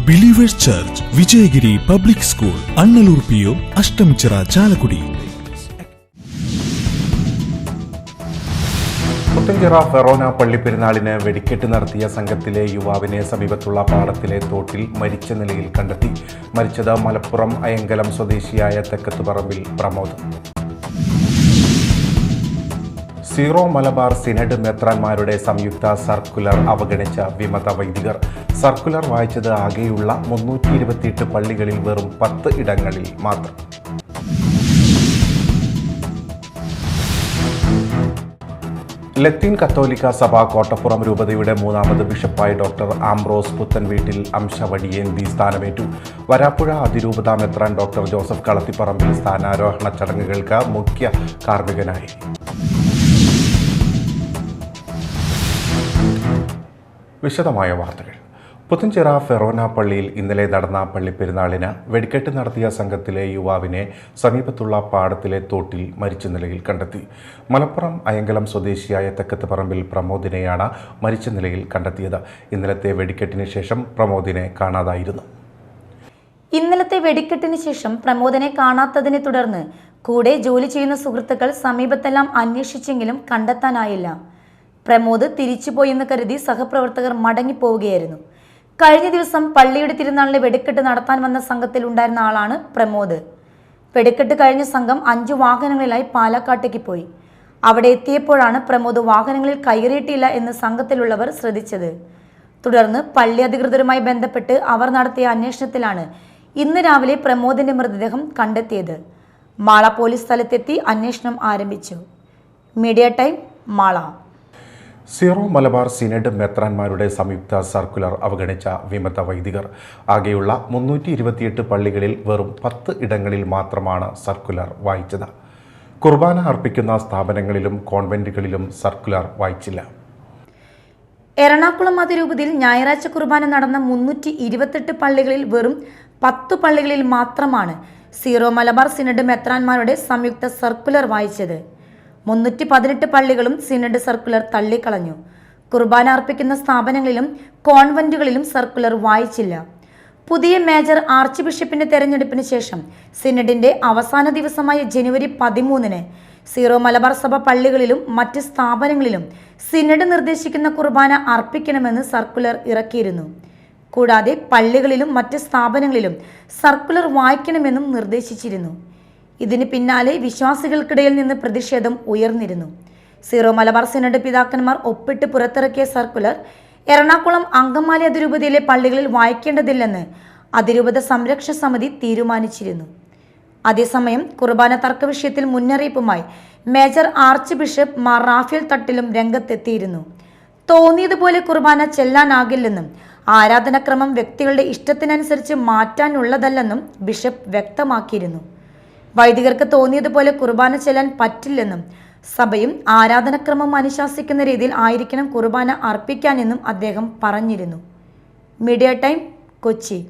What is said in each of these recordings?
Believers church, Vijayagiri public school, Annallur PO, Ashtamichira, Chalakudy. Puthenchira forane പള്ളിപ്പെരുന്നാളിന് വെടിക്കെട്ട് നടത്തിയ സംഘത്തിലെ യുവാവിനെ സമീപത്തുള്ള പാടത്തിലെ തോട്ടിൽ മരിച്ച നിലയിൽ കണ്ടെത്തി. മരിച്ചത് മലപ്പുറം അയങ്കലം സ്വദേശിയായ തെക്കത്തുപറമ്പിൽ പ്രമോദ്. സീറോ മലബാർ സിനഡ് മെത്രാന്മാരുടെ സംയുക്ത സർക്കുലർ അവഗണിച്ച വിമത വൈദികർ. സർക്കുലർ വായിച്ചത് ആകെയുള്ള 328 പള്ളികളിൽ വെറും 10 ഇടങ്ങളിൽ മാത്രം. ലത്തീൻ കത്തോലിക്ക സഭ കോട്ടപ്പുറം രൂപതയുടെ 3ാമത് ബിഷപ്പായി ഡോക്ടർ ആംബ്രോസ് പുത്തൻവീട്ടിൽ അംശവടിയേന്തി സ്ഥാനമേറ്റു. വരാപ്പുഴ അതിരൂപത മെത്രാൻ ഡോക്ടർ ജോസഫ് കളത്തിപ്പറമ്പിൽ സ്ഥാനാരോഹണ ചടങ്ങുകൾക്ക് മുഖ്യ കാർമ്മികനായി. വിശദമായ വാർത്തകൾ. പുത്തഞ്ചിറ ഫെറോന പള്ളിയിൽ ഇന്നലെ നടന്ന പള്ളിപ്പെരുന്നാളിന് വെടിക്കെട്ട് നടത്തിയ സംഘത്തിലെ യുവാവിനെ സമീപത്തുള്ള പാടത്തിലെ തോട്ടിൽ മരിച്ച നിലയിൽ കണ്ടെത്തി. മലപ്പുറം അയങ്കലം സ്വദേശിയായ തെക്കത്തുപറമ്പിൽ പ്രമോദിനെയാണ് മരിച്ച നിലയിൽ കണ്ടെത്തിയത്. ഇന്നലത്തെ വെടിക്കെട്ടിന് ശേഷം പ്രമോദിനെ കാണാതായിരുന്നു. ഇന്നലത്തെ വെടിക്കെട്ടിന് ശേഷം പ്രമോദിനെ കാണാത്തതിനെ തുടർന്ന് കൂടെ ജോലി ചെയ്യുന്ന സുഹൃത്തുക്കൾ സമീപത്തെല്ലാം അന്വേഷിച്ചെങ്കിലും കണ്ടെത്താനായില്ല. പ്രമോദ് തിരിച്ചുപോയെന്ന് കരുതി സഹപ്രവർത്തകർ മടങ്ങിപ്പോവുകയായിരുന്നു. കഴിഞ്ഞ ദിവസം പള്ളിയുടെ തിരുനാളിന് വെടിക്കെട്ട് നടത്താൻ വന്ന സംഘത്തിൽ ഉണ്ടായിരുന്ന ആളാണ് പ്രമോദ്. വെടിക്കെട്ട് കഴിഞ്ഞ സംഘം 5 വാഹനങ്ങളിലായി പാലക്കാട്ടേക്ക് പോയി. അവിടെ എത്തിയപ്പോഴാണ് പ്രമോദ് വാഹനങ്ങളിൽ കയറിയിട്ടില്ല എന്ന് സംഘത്തിലുള്ളവർ ശ്രദ്ധിച്ചത്. തുടർന്ന് പള്ളി അധികൃതരുമായി ബന്ധപ്പെട്ട് അവർ നടത്തിയ അന്വേഷണത്തിലാണ് ഇന്ന് രാവിലെ പ്രമോദിന്റെ മൃതദേഹം കണ്ടെത്തിയത്. മാള പോലീസ് സ്ഥലത്തെത്തി അന്വേഷണം ആരംഭിച്ചു. Media time, Mala. Syro Malabar synod മെത്രാന്മാരുടെ സംയുക്ത സർക്കുലർ അവഗണിച്ച വിമത വൈദികർ. ആകെയുള്ള 328 പള്ളികളിൽ വെറും 10 ഇടങ്ങളിൽ മാത്രമാണ് സർക്കുലർ വായിച്ചത്. കുർബാന അർപ്പിക്കുന്ന സ്ഥാപനങ്ങളിലും കോൺവെന്റുകളിലും സർക്കുലർ വായിച്ചില്ല. എറണാകുളം അതിരൂപതയിൽ ഞായറാഴ്ച കുർബാന നടന്ന 328 പള്ളികളിൽ വെറും 10 പള്ളികളിൽ മാത്രമാണ് സീറോ മലബാർ സിനഡ് മെത്രാന്മാരുടെ സംയുക്ത സർക്കുലർ വായിച്ചത്. 318 പള്ളികളും സിനഡ് സർക്കുലർ തള്ളിക്കളഞ്ഞു. കുർബാന അർപ്പിക്കുന്ന സ്ഥാപനങ്ങളിലും കോൺവെന്റുകളിലും സർക്കുലർ വായിച്ചില്ല. പുതിയ മേജർ ആർച്ച് ബിഷപ്പിന്റെ തെരഞ്ഞെടുപ്പിന് ശേഷം സിനഡിന്റെ അവസാന ദിവസമായ ജനുവരി 13-ന് സീറോ മലബാർ സഭ പള്ളികളിലും മറ്റ് സ്ഥാപനങ്ങളിലും സിനഡ് നിർദ്ദേശിക്കുന്ന കുർബാന അർപ്പിക്കണമെന്ന് സർക്കുലർ ഇറക്കിയിരുന്നു. കൂടാതെ പള്ളികളിലും മറ്റ് സ്ഥാപനങ്ങളിലും സർക്കുലർ വായിക്കണമെന്നും നിർദ്ദേശിച്ചിരുന്നു. ഇതിന് പിന്നാലെ വിശ്വാസികൾക്കിടയിൽ നിന്ന് പ്രതിഷേധം ഉയർന്നിരുന്നു. സീറോ മലബാർ സിനഡ് പിതാക്കന്മാർ ഒപ്പിട്ട് പുറത്തിറക്കിയ സർക്കുലർ എറണാകുളം അങ്കമാലി അതിരൂപതയിലെ പള്ളികളിൽ വായിക്കേണ്ടതില്ലെന്ന് അതിരൂപത സംരക്ഷണ സമിതി തീരുമാനിച്ചിരുന്നു. അതേസമയം കുർബാന തർക്ക വിഷയത്തിൽ മുന്നറിയിപ്പുമായി major archbishop Mar Raphael തട്ടിലും രംഗത്തെത്തിയിരുന്നു. തോന്നിയതുപോലെ കുർബാന ചെല്ലാനാകില്ലെന്നും ആരാധനാക്രമം വ്യക്തികളുടെ ഇഷ്ടത്തിനനുസരിച്ച് മാറ്റാനുള്ളതല്ലെന്നും ബിഷപ്പ് വ്യക്തമാക്കിയിരുന്നു. വൈദികർക്ക് തോന്നിയതുപോലെ കുർബാന ചെല്ലാൻ പറ്റില്ലെന്നും സഭയും ആരാധനക്രമം അനുശാസിക്കുന്ന രീതിയിൽ ആയിരിക്കണം കുർബാന അർപ്പിക്കാനെന്നും അദ്ദേഹം പറഞ്ഞിരുന്നു. Media time, Kochi.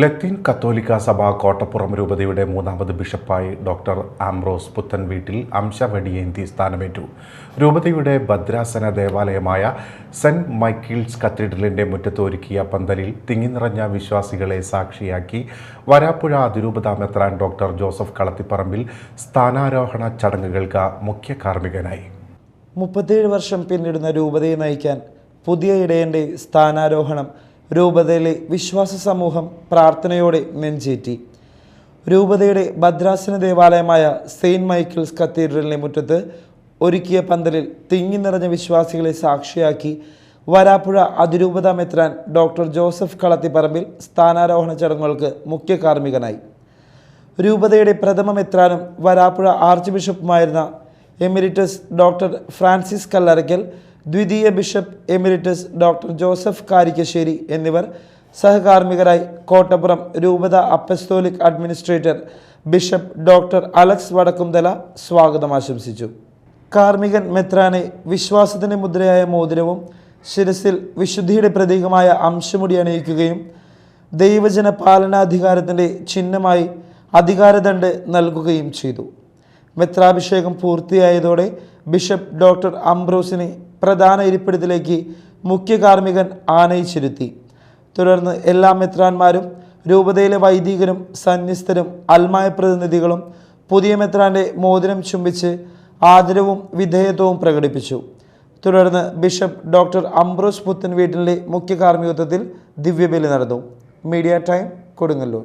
ലത്തീൻ കത്തോലിക്ക സഭ കോട്ടപ്പുറം രൂപതയുടെ 3ാമത് ബിഷപ്പായി ഡോക്ടർ ആംബ്രോസ് പുത്തൻവീട്ടിൽ അംശവടിയേന്തി സ്ഥാനമേറ്റു. രൂപതയുടെ ഭദ്രാസന ദേവാലയമായ സെന്റ് മൈക്കിൾസ് കത്തീഡ്രലിന്റെ മുറ്റത്ത് ഒരുക്കിയ പന്തലിൽ തിങ്ങിനിറഞ്ഞ വിശ്വാസികളെ സാക്ഷിയാക്കി വരാപ്പുഴ അതിരൂപത മെത്രാൻ ഡോക്ടർ ജോസഫ് കളത്തിപ്പറമ്പിൽ സ്ഥാനാരോഹണ ചടങ്ങുകൾക്ക് മുഖ്യ കാർമ്മികനായി. 37 വർഷം പിന്നിടുന്ന രൂപതയെ നയിക്കാൻ പുതിയ ഇടയന്റെ സ്ഥാനാരോഹണം രൂപതയിലെ വിശ്വാസ സമൂഹം പ്രാർത്ഥനയോടെ നെഞ്ചേറ്റി. രൂപതയുടെ ഭദ്രാസന ദേവാലയമായ സെയിൻറ്റ് മൈക്കിൾസ് കത്തീഡ്രലിന്റെ മുറ്റത്ത് ഒരുക്കിയ പന്തലിൽ തിങ്ങി നിറഞ്ഞ വിശ്വാസികളെ സാക്ഷിയാക്കി വരാപ്പുഴ അതിരൂപത മെത്രാൻ ഡോക്ടർ ജോസഫ് കളത്തിപ്പറമ്പിൽ സ്ഥാനാരോഹണ ചടങ്ങുകൾക്ക് മുഖ്യ കാർമ്മികനായി. രൂപതയുടെ പ്രഥമ മെത്രാനും വരാപ്പുഴ ആർച്ച് ബിഷപ്പുമായിരുന്ന എമിരിറ്റസ് ഡോക്ടർ ഫ്രാൻസിസ് കല്ലറയ്ക്കൽ, ദ്വിതീയ bishop emeritus doctor Joseph Karikkassery എന്നിവർ സഹകാർമ്മികരായി കോട്ടപ്പുറം രൂപത apostolic administrator bishop doctor Alex Vadakkumthala സ്വാഗതം ആശംസിച്ചു. കാർമ്മികൻ മെത്രാനെ വിശ്വാസത്തിൻ്റെ മുദ്രയായ മോതിരവും ശിരസിൽ വിശുദ്ധിയുടെ പ്രതീകമായ അംശമുടി അണിയിക്കുകയും ദൈവജന പാലനാധികാരത്തിൻ്റെ ചിഹ്നമായി അധികാരദണ്ഡ് നൽകുകയും ചെയ്തു. മെത്രാഭിഷേകം പൂർത്തിയായതോടെ ബിഷപ്പ് ഡോക്ടർ അംബ്രോസിനെ പ്രധാന ഇരിപ്പിടത്തിലേക്ക് മുഖ്യ കാർമ്മികൻ ആനയിച്ചിരുത്തി. തുടർന്ന് എല്ലാ മെത്രാന്മാരും രൂപതയിലെ വൈദികരും സന്യസ്തരും അൽമായ പ്രതിനിധികളും പുതിയ മെത്രാന്റെ മോതിരം ചുംബിച്ച് ആദരവും വിധേയത്വവും പ്രകടിപ്പിച്ചു. തുടർന്ന് ബിഷപ്പ് ഡോക്ടർ അംബ്രോസ് പുത്തൻ വീട്ടിലെ മുഖ്യ കാർമ്മികത്വത്തിൽ ദിവ്യബലി നടന്നു. Media time, Kodungallur.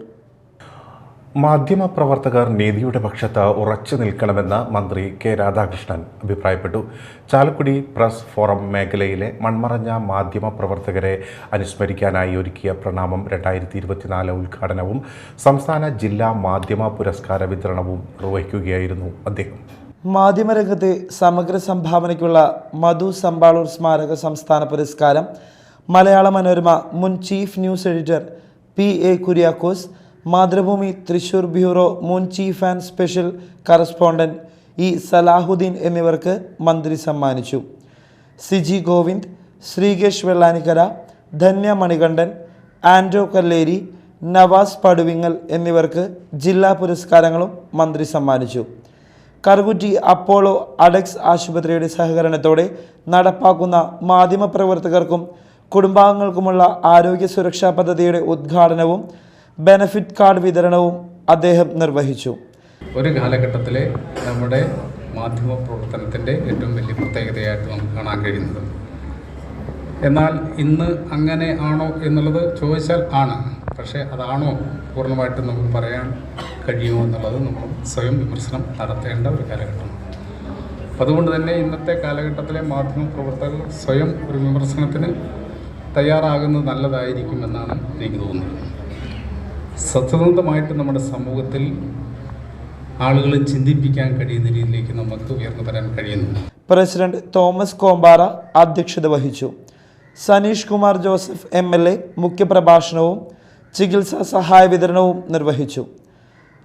മാധ്യമപ്രവർത്തകർ നീതിയുടെ പക്ഷത്ത് ഉറച്ചു നിൽക്കണമെന്ന് മന്ത്രി കെ രാധാകൃഷ്ണൻ അഭിപ്രായപ്പെട്ടു. ചാലക്കുടി പ്രസ് ഫോറം മേഖലയിലെ മൺമറഞ്ഞ മാധ്യമപ്രവർത്തകരെ അനുസ്മരിക്കാനായി ഒരുക്കിയ പ്രണാമം 2024 ഉദ്ഘാടനവും സംസ്ഥാന ജില്ലാ മാധ്യമ പുരസ്കാര വിതരണവും നിർവഹിക്കുകയായിരുന്നു അദ്ദേഹം. മാധ്യമരംഗത്തെ സമഗ്ര സംഭാവനയ്ക്കുള്ള മധു സമ്പാളൂർ സ്മാരക സംസ്ഥാന പുരസ്കാരം മലയാള മനോരമ മുൻ chief news editor PA Kuriakose, Mathrubhumi Thrissur bureau മുൻ chief and special correspondent E Salahuddin എന്നിവർക്ക് മന്ത്രി സമ്മാനിച്ചു. സിജി ഗോവിന്ദ്, ശ്രീകേഷ് വെള്ളാനിക്കര, ധന്യ മണികണ്ഠൻ, ആൻഡ്രോ കല്ലേരി, നവാസ് പടുവിങ്ങൽ എന്നിവർക്ക് ജില്ലാ പുരസ്കാരങ്ങളും മന്ത്രി സമ്മാനിച്ചു. കറുകുറ്റി അപ്പോളോ അഡക്സ് ആശുപത്രിയുടെ സഹകരണത്തോടെ നടപ്പാക്കുന്ന മാധ്യമപ്രവർത്തകർക്കും കുടുംബാംഗങ്ങൾക്കുമുള്ള ആരോഗ്യ സുരക്ഷാ പദ്ധതിയുടെ ഉദ്ഘാടനവും ബെനഫിറ്റ് കാർഡ് വിതരണവും അദ്ദേഹം നിർവഹിച്ചു. ഒരു കാലഘട്ടത്തിലെ നമ്മുടെ മാധ്യമ പ്രവർത്തനത്തിൻ്റെ ഏറ്റവും വലിയ പ്രത്യേകതയായിട്ട് നമുക്ക് കാണാൻ കഴിയുന്നത്. എന്നാൽ ഇന്ന് അങ്ങനെ ആണോ എന്നുള്ളത് ചോദിച്ചാൽ ആണ്. പക്ഷേ അതാണോ പൂർണ്ണമായിട്ടും നമുക്ക് പറയാൻ കഴിയുമോ എന്നുള്ളത് നമ്മൾ സ്വയം വിമർശനം നടത്തേണ്ട ഒരു കാലഘട്ടമാണ്. അപ്പം അതുകൊണ്ട് തന്നെ ഇന്നത്തെ കാലഘട്ടത്തിലെ മാധ്യമ പ്രവർത്തകർ സ്വയം ഒരു വിമർശനത്തിന് തയ്യാറാകുന്നത് നല്ലതായിരിക്കുമെന്നാണ് എനിക്ക് തോന്നുന്നത്. സത്യസന്ധമായിട്ട് നമ്മുടെ സമൂഹത്തിൽ ആളുകളെ ചിന്തിപ്പിക്കാൻ കഴിയുന്ന രീതിയിലേക്ക് നമുക്ക് ഉയർന്നു വരാൻ കഴിയുന്നു. പ്രസിഡന്റ് തോമസ് കോമ്പാറ അധ്യക്ഷത വഹിച്ചു. സനീഷ് കുമാർ ജോസഫ് MLA മുഖ്യപ്രഭാഷണവും ചികിത്സാ സഹായ വിതരണവും നിർവഹിച്ചു.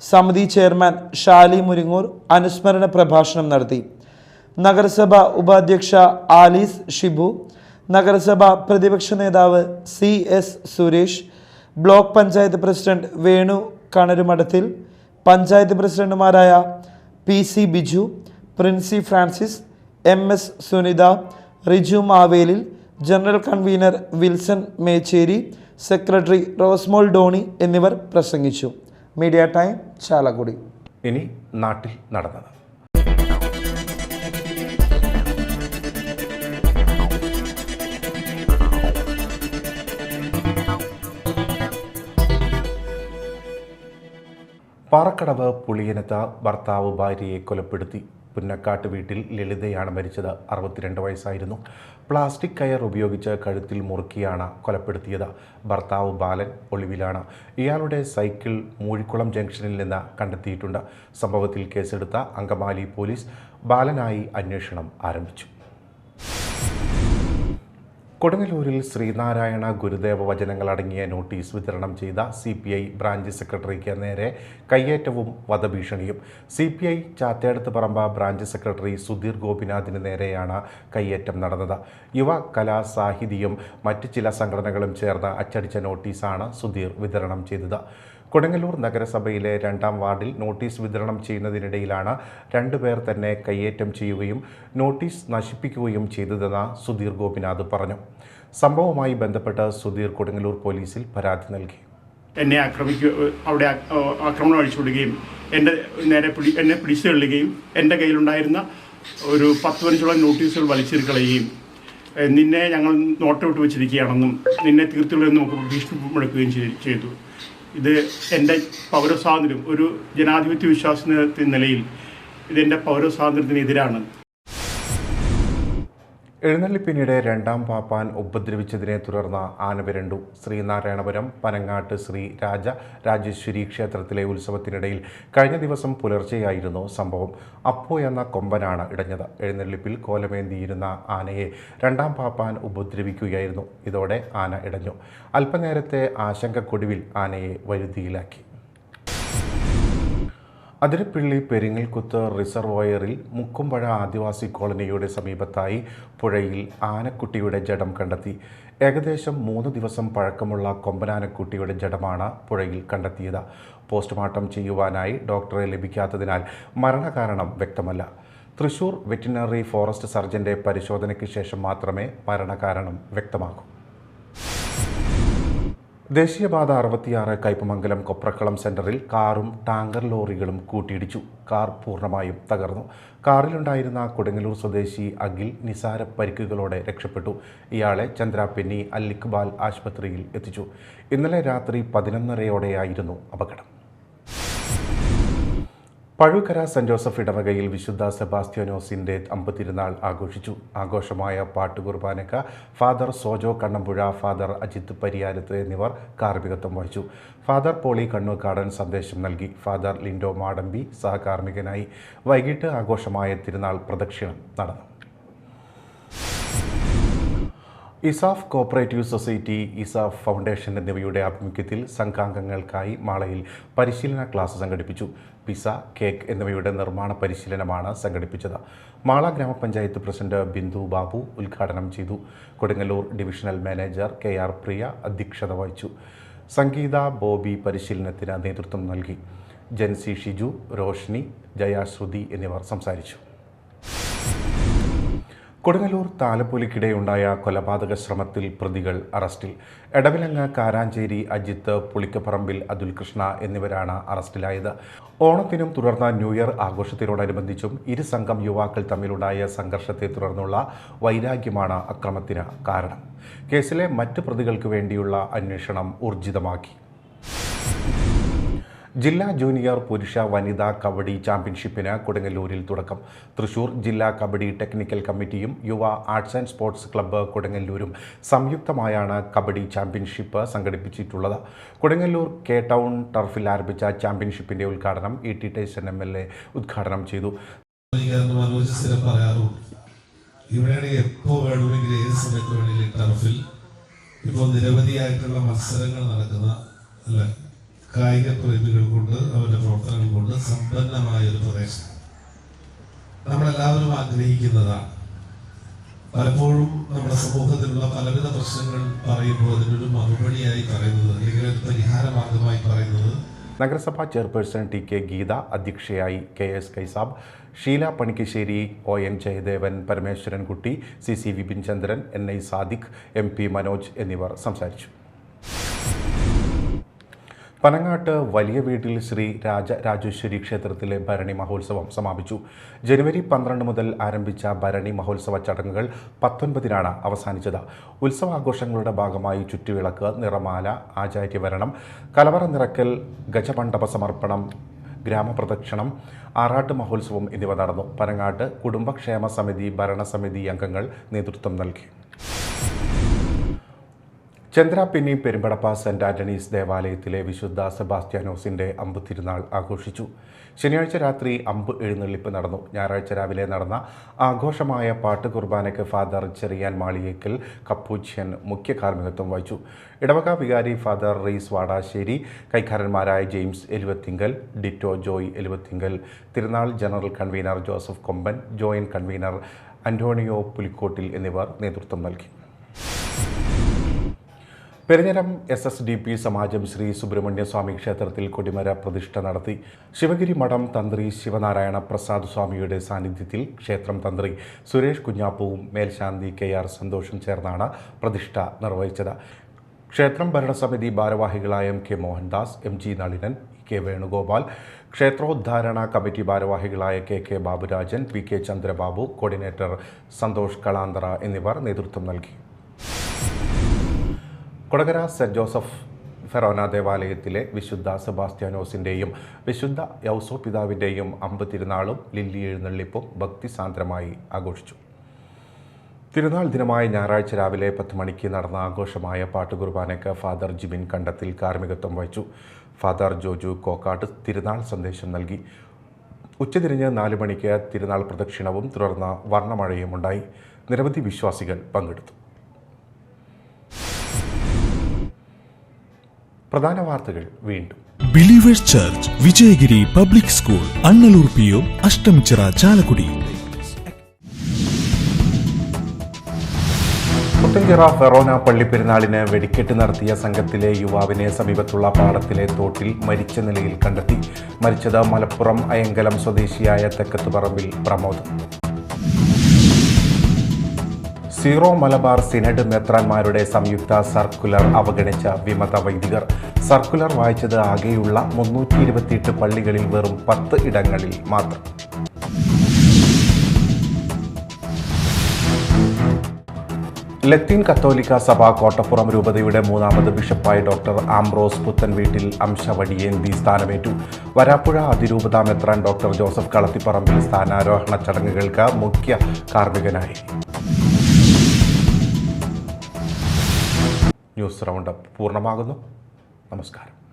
സമിതി ചെയർമാൻ ഷാലി മുരിങ്ങൂർ അനുസ്മരണ പ്രഭാഷണം നടത്തി. നഗരസഭ ഉപാധ്യക്ഷ ആലീസ് ഷിബു, നഗരസഭ പ്രതിപക്ഷ നേതാവ് CS Suresh, block panchayat president Venu Kanarumadathil, panchayat പ്രസിഡന്റുമാരായ PC Biju, Princy Francis, MS Sunitha, Riju Mavelil, general convener Wilson Mecheri, secretary Rosmol Doni എന്നിവർ പ്രസംഗിച്ചു. Media time, Chalakudy. ഇനി നാട്ടിൽ നടന്നത്. പാറക്കടവ് പുളിയനത്ത് ഭർത്താവ് ഭാര്യയെ കൊലപ്പെടുത്തി. പുന്നക്കാട്ട് വീട്ടിൽ ലളിതയാണ് മരിച്ചത്. 62 വയസ്സായിരുന്നു. പ്ലാസ്റ്റിക് കയർ ഉപയോഗിച്ച് കഴുത്തിൽ മുറുക്കിയാണ് കൊലപ്പെടുത്തിയത്. ഭർത്താവ് ബാലൻ ഒളിവിലാണ്. ഇയാളുടെ സൈക്കിൾ മൂഴിക്കുളം ജംഗ്ഷനിൽ നിന്ന് കണ്ടെത്തിയിട്ടുണ്ട്. സംഭവത്തിൽ കേസെടുത്ത അങ്കമാലി പോലീസ് ബാലനായി അന്വേഷണം ആരംഭിച്ചു. കൊടുങ്ങല്ലൂരിൽ ശ്രീനാരായണ ഗുരുദേവ വചനങ്ങൾ അടങ്ങിയ നോട്ടീസ് വിതരണം ചെയ്ത CPI ബ്രാഞ്ച് സെക്രട്ടറിക്ക് നേരെ കയ്യേറ്റവും വധഭീഷണിയും. CPI ചാത്തേടത്ത് പറമ്പ ബ്രാഞ്ച് സെക്രട്ടറി സുധീർ ഗോപിനാഥിന് നേരെയാണ് കയ്യേറ്റം നടന്നത്. യുവ കലാ സാഹിതിയും മറ്റ് ചില സംഘടനകളും ചേർന്ന് അച്ചടിച്ച നോട്ടീസാണ് സുധീർ വിതരണം ചെയ്തത്. കൊടുങ്ങല്ലൂർ നഗരസഭയിലെ 2ാം വാർഡിൽ നോട്ടീസ് വിതരണം ചെയ്യുന്നതിനിടയിലാണ് 2 പേർ തന്നെ കയ്യേറ്റം ചെയ്യുകയും നോട്ടീസ് നശിപ്പിക്കുകയും ചെയ്തതെന്ന് സുധീർ ഗോപിനാഥ് പറഞ്ഞു. സംഭവവുമായി ബന്ധപ്പെട്ട് സുധീർ കൊടുങ്ങല്ലൂർ പോലീസിൽ പരാതി നൽകി. എന്നെ അവിടെ ആക്രമണം അഴിച്ചുവിടുകയും എന്നെ പിടിച്ചു തള്ളുകയും എൻ്റെ കയ്യിലുണ്ടായിരുന്ന ഒരു 10-15 നോട്ടീസുകൾ വലിച്ചെറികളയുകയും നിന്നെ ഞങ്ങൾ നോട്ടമിട്ട് വെച്ചിരിക്കുകയാണെന്നും നിന്നെ തീർത്തുള്ളതെന്നും നമുക്ക് ഭീഷണിപ്പെടുത്തുകയും ചെയ്തു. ഇത് എൻ്റെ പൗരസ്വാതന്ത്ര്യം, ഒരു ജനാധിപത്യ വിശ്വാസ നിലയിൽ ഇതെൻ്റെ പൗരസ്വാതന്ത്ര്യത്തിനെതിരാണ്. എഴുന്നള്ളിപ്പിനിടെ 2ാം പാപ്പാൻ ഉപദ്രവിച്ചതിനെ തുടർന്ന് ആന വിരണ്ടു. ശ്രീനാരായണപുരം പനങ്ങാട്ട് ശ്രീ രാജരാജേശ്വരി ക്ഷേത്രത്തിലെ ഉത്സവത്തിനിടയിൽ കഴിഞ്ഞ ദിവസം പുലർച്ചെയായിരുന്നു സംഭവം. അപ്പോ എന്ന കൊമ്പനാണ് ഇടഞ്ഞത്. എഴുന്നള്ളിപ്പിൽ കോലമേന്തിയിരുന്ന ആനയെ 2ാം പാപ്പാൻ ഉപദ്രവിക്കുകയായിരുന്നു. ഇതോടെ ആന ഇടഞ്ഞു. അല്പനേരത്തെ ആശങ്കക്കൊടുവിൽ ആനയെ വരുതിയിലാക്കി. അതിരപ്പിള്ളി പെരിങ്ങൽകുത്ത് റിസർവോയറിൽ മുക്കുംപുഴ ആദിവാസി കോളനിയുടെ സമീപത്തായി പുഴയിൽ ആനക്കുട്ടിയുടെ ജഡം കണ്ടെത്തി. ഏകദേശം 3 ദിവസം പഴക്കമുള്ള കൊമ്പനാനക്കുട്ടിയുടെ ജഡമാണ് പുഴയിൽ കണ്ടെത്തിയത്. പോസ്റ്റ്മോർട്ടം ചെയ്യുവാനായി ഡോക്ടറെ ലഭിക്കാത്തതിനാൽ മരണകാരണം വ്യക്തമല്ല. തൃശൂർ വെറ്റിനറി ഫോറസ്റ്റ് സർജന്റെ പരിശോധനയ്ക്ക് ശേഷം മാത്രമേ മരണകാരണം വ്യക്തമാകൂ. ദേശീയപാത 66 കയ്പമംഗലം കൊപ്രക്കളം സെന്ററിൽ കാറും ടാങ്കർ ലോറികളും കൂട്ടിയിടിച്ചു. കാർ പൂർണ്ണമായും തകർന്നു. കാറിലുണ്ടായിരുന്ന കൊടുങ്ങല്ലൂർ സ്വദേശി അഖിൽ നിസാര പരിക്കുകളോടെ രക്ഷപ്പെട്ടു. ഇയാളെ ചന്ദ്രാപിന്നി അൽ ഇഖ്ബാൽ ആശുപത്രിയിൽ എത്തിച്ചു. ഇന്നലെ രാത്രി 11:30 അപകടം. പഴുക്കര സെന്റ് ജോസഫ് ഇടവകയിൽ വിശുദ്ധ സെബാസ്റ്റ്യാനോസിന്റെ അമ്പതിരുന്നാൾ ആഘോഷിച്ചു. ആഘോഷമായ പാട്ടുകുർബാനയ്ക്ക് ഫാദർ സോജോ കണ്ണമ്പുഴ, ഫാദർ അജിത് പരിയാരത്ത് എന്നിവർ കാർമ്മികത്വം വഹിച്ചു. ഫാദർ പോളി കണ്ണൂക്കാടൻ സന്ദേശം നൽകി. ഫാദർ ലിൻഡോ മാടമ്പി സഹകാർമ്മികനായി. വൈകിട്ട് ആഘോഷമായ തിരുനാൾ പ്രദക്ഷിണം നടന്നു. ESAF cooperative society, ESAF foundation എന്നിവയുടെ ആഭിമുഖ്യത്തിൽ സംഘാംഗങ്ങൾക്കായി മാളയിൽ പരിശീലന ക്ലാസ് സംഘടിപ്പിച്ചു. പിസ, കേക്ക് എന്നിവയുടെ നിർമ്മാണ പരിശീലനമാണ് സംഘടിപ്പിച്ചത്. മാള ഗ്രാമപഞ്ചായത്ത് പ്രസിഡന്റ് ബിന്ദു ബാബു ഉദ്ഘാടനം ചെയ്തു. കൊടുങ്ങല്ലൂർ ഡിവിഷണൽ മാനേജർ KR പ്രിയ അധ്യക്ഷത വഹിച്ചു. സംഗീത ബോബി പരിശീലനത്തിന് നേതൃത്വം നൽകി. ജൻസി ഷിജു, റോഷ്നി, ജയാശ്രുതി എന്നിവർ സംസാരിച്ചു. കൊടുങ്ങല്ലൂർ താലപ്പൊലിക്കിടെയുണ്ടായ കൊലപാതക ശ്രമത്തിൽ പ്രതികൾ അറസ്റ്റിൽ. എടവിലങ്ങ് കാരാഞ്ചേരി അജിത്ത്, പുളിക്കപ്പറമ്പിൽ അതുൽ കൃഷ്ണ എന്നിവരാണ് അറസ്റ്റിലായത്. ഓണത്തിനും തുടർന്ന് ന്യൂ ഇയർ ആഘോഷത്തിനോടനുബന്ധിച്ചും ഇരു സംഘം യുവാക്കൾ തമ്മിലുണ്ടായ സംഘർഷത്തെ തുടർന്നുള്ള വൈരാഗ്യമാണ് അക്രമത്തിന് കാരണം. കേസിലെ മറ്റ് പ്രതികൾക്ക് വേണ്ടിയുള്ള അന്വേഷണം ഊർജിതമാക്കി. ജില്ലാ ജൂനിയർ പുരുഷ വനിതാ കബഡി ചാമ്പ്യൻഷിപ്പിന് കൊടുങ്ങല്ലൂരിൽ തുടക്കം. തൃശൂർ ജില്ലാ കബഡി ടെക്നിക്കൽ കമ്മിറ്റിയും Yuva arts and sports club കൊടുങ്ങല്ലൂരും സംയുക്തമായാണ് കബഡി ചാമ്പ്യൻഷിപ്പ് സംഘടിപ്പിച്ചിട്ടുള്ളത്. കൊടുങ്ങല്ലൂർ കെ ടൗൺ ടർഫിൽ ആരംഭിച്ച ചാമ്പ്യൻഷിപ്പിന്റെ ഉദ്ഘാടനം ET ടൈസൺ MLA ഉദ്ഘാടനം ചെയ്തു. ഇപ്പോൾ നിരവധിയായിട്ടുള്ള മത്സരങ്ങൾ നടക്കുന്ന കായിക പ്രേമികൾ കൊണ്ട് അവരുടെ പ്രവർത്തനങ്ങൾ കൊണ്ട് സമ്പന്നമായൊരു പ്രദേശം നമ്മളെല്ലാവരും ആഗ്രഹിക്കുന്നതാണ്. പലപ്പോഴും നമ്മുടെ സമൂഹത്തിലുള്ള പലവിധ പ്രശ്നങ്ങൾ പറയുമ്പോൾ അതിനൊരു മറുപടിയായി പറയുന്നത് അല്ലെങ്കിൽ ഒരു പരിഹാര മാർഗമായി പറയുന്നത്. നഗരസഭാ ചെയർപേഴ്സൺ TK ഗീത അധ്യക്ഷയായി. KS Kaisab, Sheela Panikkassery, ON Jayadevan, Parameswarankutty, CC Vipin Chandran, NI Sadiq, MP Manoj എന്നിവർ സംസാരിച്ചു. പനങ്ങാട്ട് വലിയ വീട്ടിൽ ശ്രീ രാജരാജേശ്വരി ക്ഷേത്രത്തിലെ ഭരണി മഹോത്സവം സമാപിച്ചു. ജനുവരി 12 മുതൽ ആരംഭിച്ച ഭരണി മഹോത്സവ ചടങ്ങുകൾ 19-നാണ് അവസാനിച്ചത്. ഉത്സവാഘോഷങ്ങളുടെ ഭാഗമായി ചുറ്റുവിളക്ക്, നിറമാല, ആചാര്യവരണം, കലവറ നിറക്കൽ, ഗജമണ്ഡപ സമർപ്പണം, ഗ്രാമപ്രദക്ഷിണം, ആറാട്ട് മഹോത്സവം എന്നിവ നടന്നു. പനങ്ങാട്ട് കുടുംബക്ഷേമ സമിതി ഭരണസമിതി അംഗങ്ങൾ നേതൃത്വം നൽകി. ചന്ദ്രാപിന്നി പെരുമ്പടപ്പ സെന്റ് ആന്റണീസ് ദേവാലയത്തിലെ വിശുദ്ധ സെബാസ്റ്റ്യാനോസിന്റെ അമ്പ് തിരുനാൾ ആഘോഷിച്ചു. ശനിയാഴ്ച രാത്രി അമ്പ് എഴുന്നള്ളിപ്പ് നടന്നു. ഞായറാഴ്ച രാവിലെ നടന്ന ആഘോഷമായ പാട്ട് കുർബാനയ്ക്ക് ഫാദർ ചെറിയാൻ മാളിയേക്കൽ കപ്പൂച്യൻ മുഖ്യ കാർമ്മികത്വം വഹിച്ചു. ഇടവക വികാരി ഫാദർ റീസ് വാടാശ്ശേരി, കൈക്കാരന്മാരായ ജെയിംസ് എലുവത്തിങ്കൽ, ഡിറ്റോ ജോയ് എലുവത്തിങ്കൽ, തിരുനാൾ ജനറൽ കൺവീനർ ജോസഫ് കൊമ്പൻ, ജോയിന്റ് കൺവീനർ അന്റോണിയോ പുലിക്കോട്ടിൽ എന്നിവർ നേതൃത്വം നൽകി. പെരിഞ്ഞരം SSDP സമാജം ശ്രീ സുബ്രഹ്മണ്യ സ്വാമി ക്ഷേത്രത്തിൽ കൊടിമര പ്രതിഷ്ഠ നടത്തി. ശിവഗിരി മഠം തന്ത്രി ശിവനാരായണ പ്രസാദ് സ്വാമിയുടെ സാന്നിധ്യത്തിൽ ക്ഷേത്രം തന്ത്രി സുരേഷ് കുഞ്ഞാപ്പുവും മേൽശാന്തി KR സന്തോഷും ചേർന്നാണ് പ്രതിഷ്ഠ നിർവഹിച്ചത്. ക്ഷേത്രം ഭരണസമിതി ഭാരവാഹികളായ MK Mohandas, MG Nalinan, K Venugopal, ക്ഷേത്രോദ്ധാരണ കമ്മിറ്റി ഭാരവാഹികളായ KK Baburajan, PK Chandrababu, coordinator Santhosh Kalanthara എന്നിവർ നേതൃത്വം നൽകി. കൊടകര സെന്റ് ജോസഫ് ഫെറോന ദേവാലയത്തിലെ വിശുദ്ധ സെബാസ്റ്റ്യാനോസിൻ്റെയും വിശുദ്ധ യൗസോപിതാവിൻ്റെയും അമ്പ് തിരുനാളും ലില്ലി എഴുന്നള്ളിപ്പും ഭക്തിസാന്ദ്രമായി ആഘോഷിച്ചു. തിരുനാൾ ദിനമായ ഞായറാഴ്ച രാവിലെ 10 മണിക്ക് നടന്ന ആഘോഷമായ പാട്ടുകുർബാനയ്ക്ക് ഫാദർ ജിബിൻ കണ്ടത്തിൽ കാർമ്മികത്വം വഹിച്ചു. ഫാദർ ജോജു കോക്കാട്ട് തിരുനാൾ സന്ദേശം നൽകി. ഉച്ചതിരിഞ്ഞ് 4 മണിക്ക് തിരുനാൾ പ്രദക്ഷിണവും തുടർന്ന് വർണ്ണമഴയും ഉണ്ടായി. നിരവധി വിശ്വാസികൾ പങ്കെടുത്തു. പ്രധാന വാർത്തകൾ വീണ്ടും. Believers church, Vijayagiri public school, Annallur PO, Ashtamichira, Chalakudy. Puthenchira forane പള്ളിപ്പെരുന്നാളിന് വെടിക്കെട്ട് നടത്തിയ സംഘത്തിലെ യുവാവിനെ സമീപത്തുള്ള പാടത്തിലെ തോട്ടിൽ മരിച്ച നിലയിൽ കണ്ടെത്തി. മരിച്ചത് മലപ്പുറം അയങ്കലം സ്വദേശിയായ തെക്കത്തുപറമ്പിൽ പ്രമോദ്. സീറോ മലബാർ സിനഡ് മെത്രാന്മാരുടെ സംയുക്ത സർക്കുലർ അവഗണിച്ച വിമത വൈദികർ. സർക്കുലർ വായിച്ചത് ആകെയുള്ള 328 പള്ളികളിൽ വെറും 10 ഇടങ്ങളിൽ മാത്രം. ലത്തീൻ കത്തോലിക്ക സഭ കോട്ടപ്പുറം രൂപതയുടെ 3ാമത് ബിഷപ്പായി ഡോക്ടർ ആംബ്രോസ് പുത്തൻവീട്ടിൽ അംശവടിയേന്തി സ്ഥാനമേറ്റു. വരാപ്പുഴ അതിരൂപത മെത്രാൻ ഡോക്ടർ ജോസഫ് കളത്തിപ്പറമ്പിൽ സ്ഥാനാരോഹണ ചടങ്ങുകൾക്ക് മുഖ്യ കാർമ്മികനായി. ന്യൂസ് റൗണ്ടപ്പ് പൂർണ്ണമാകുന്നു. നമസ്കാരം.